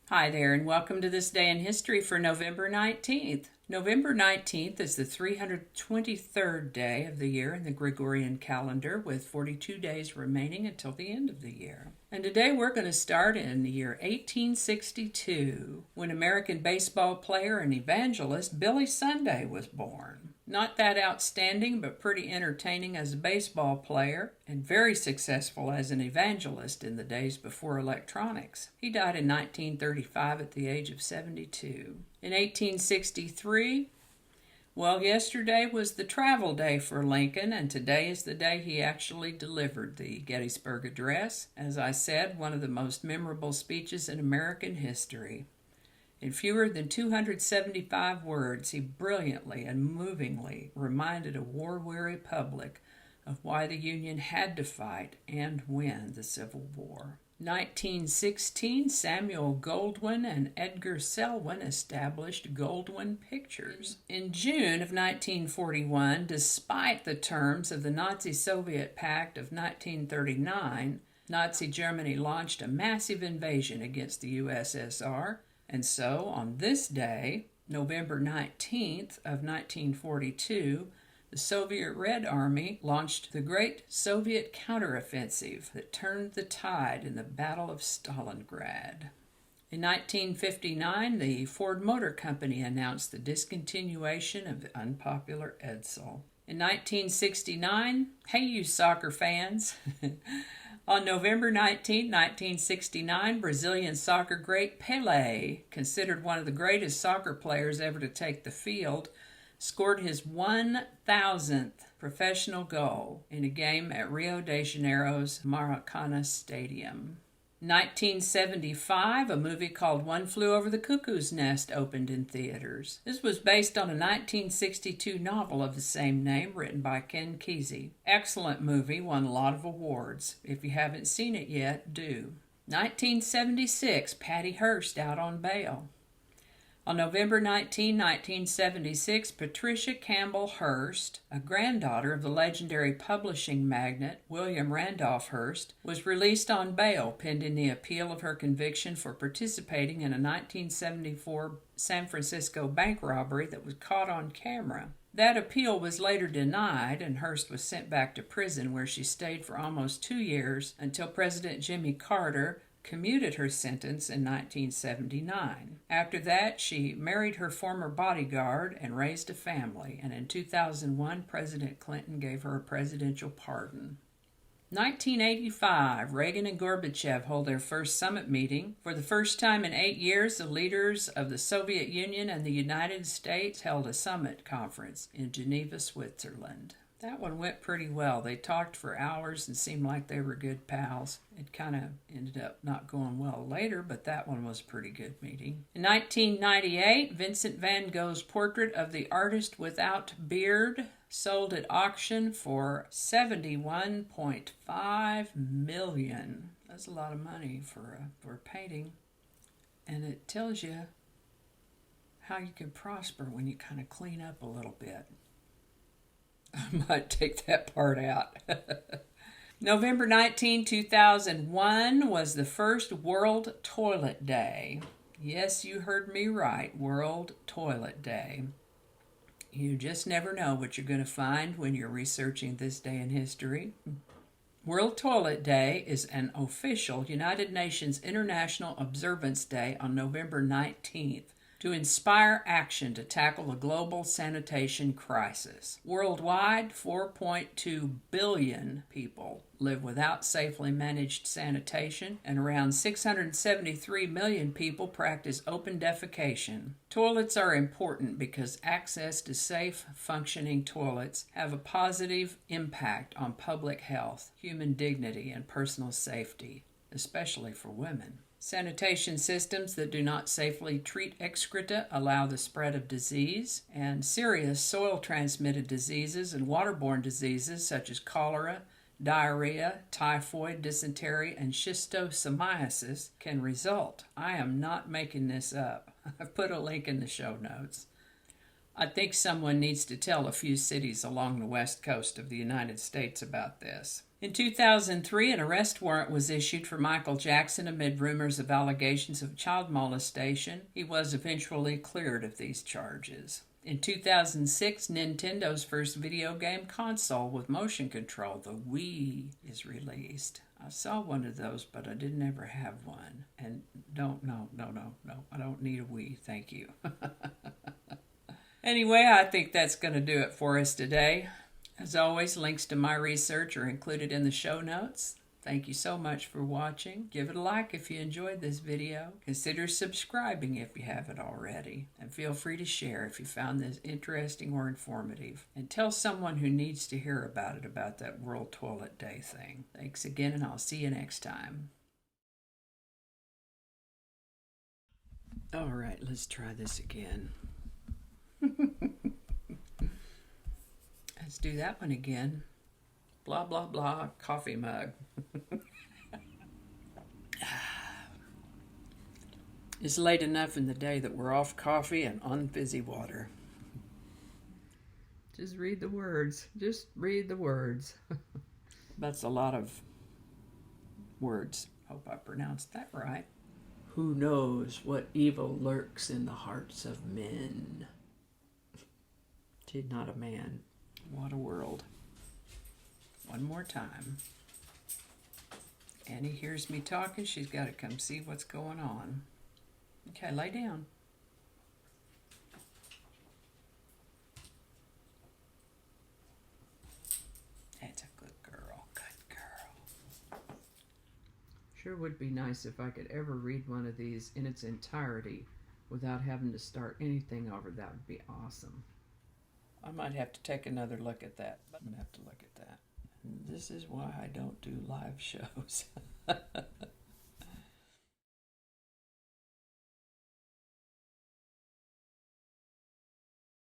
Hi there, and welcome to this day in history for November 19th. November 19th is the 323rd day of the year in the Gregorian calendar, with 42 days remaining until the end of the year. And today we're going to start in the year 1862, when American baseball player and evangelist Billy Sunday was born. Not that outstanding, but pretty entertaining as a baseball player, and very successful as an evangelist in the days before electronics. He died in 1935 at the age of 72. In 1863, yesterday was the travel day for Lincoln, and today is the day he actually delivered the Gettysburg Address. As I said, one of the most memorable speeches in American history. In fewer than 275 words, he brilliantly and movingly reminded a war-weary public of why the Union had to fight and win the Civil War. 1916, Samuel Goldwyn and Edgar Selwyn established Goldwyn Pictures. In June of 1941, despite the terms of the Nazi-Soviet Pact of 1939, Nazi Germany launched a massive invasion against the USSR. And so, on this day, November 19th of 1942, the Soviet Red Army launched the Great Soviet Counteroffensive that turned the tide in the Battle of Stalingrad. In 1959, the Ford Motor Company announced the discontinuation of the unpopular Edsel. In 1969, hey you soccer fans! On November 19, 1969, Brazilian soccer great Pele, considered one of the greatest soccer players ever to take the field, scored his 1,000th professional goal in a game at Rio de Janeiro's Maracanã Stadium. 1975, a movie called One Flew Over the Cuckoo's Nest opened in theaters. This was based on a 1962 novel of the same name written by Ken Kesey. Excellent movie, won a lot of awards. If you haven't seen it yet, do. 1976, Patty Hearst out on bail. On November 19, 1976, Patricia Campbell Hurst, a granddaughter of the legendary publishing magnate William Randolph Hearst, was released on bail pending the appeal of her conviction for participating in a 1974 San Francisco bank robbery that was caught on camera. That appeal was later denied, and Hearst was sent back to prison, where she stayed for almost 2 years until President Jimmy Carter commuted her sentence in 1979. After that, she married her former bodyguard and raised a family, and in 2001, President Clinton gave her a presidential pardon. 1985, Reagan and Gorbachev hold their first summit meeting. For the first time in 8 years, the leaders of the Soviet Union and the United States held a summit conference in Geneva, Switzerland. That one went pretty well. They talked for hours and seemed like they were good pals. It kind of ended up not going well later, but that one was a pretty good meeting. In 1998, Vincent van Gogh's portrait of the artist without beard sold at auction for $71.5 million. That's a lot of money for a painting. And it tells you how you can prosper when you kind of clean up a little bit. I might take that part out. November 19, 2001 was the first World Toilet Day. Yes, you heard me right, World Toilet Day. You just never know what you're going to find when you're researching this day in history. World Toilet Day is an official United Nations International Observance Day on November 19th. To inspire action to tackle a global sanitation crisis. Worldwide, 4.2 billion people live without safely managed sanitation, and around 673 million people practice open defecation. Toilets are important because access to safe, functioning toilets have a positive impact on public health, human dignity, and personal safety, especially for women. Sanitation systems that do not safely treat excreta allow the spread of disease, and serious soil-transmitted diseases and waterborne diseases such as cholera, diarrhea, typhoid, dysentery, and schistosomiasis can result. I am not making this up. I've put a link in the show notes. I think someone needs to tell a few cities along the west coast of the United States about this. In 2003, an arrest warrant was issued for Michael Jackson amid rumors of allegations of child molestation. He was eventually cleared of these charges. In 2006, Nintendo's first video game console with motion control, the Wii, is released. I saw one of those, but I didn't ever have one. And no, I don't need a Wii, thank you. Anyway, I think that's going to do it for us today. As always, links to my research are included in the show notes. Thank you so much for watching. Give it a like if you enjoyed this video. Consider subscribing if you haven't already. And feel free to share if you found this interesting or informative. And tell someone who needs to hear about it, about that World Toilet Day thing. Thanks again, and I'll see you next time. All right, let's try this again. Let's do that one again. Blah, blah, blah, coffee mug. It's late enough in the day that we're off coffee and on fizzy water. Just read the words. Just read the words. That's a lot of words. Hope I pronounced that right. Who knows what evil lurks in the hearts of men? She's not a man. What a world. One more time. Annie hears me talking. She's got to come see what's going on. Okay, lay down. That's a good girl. Good girl. Sure would be nice if I could ever read one of these in its entirety without having to start anything over. That would be awesome. I might have to take another look at that. I'm going to have to look at that. This is why I don't do live shows.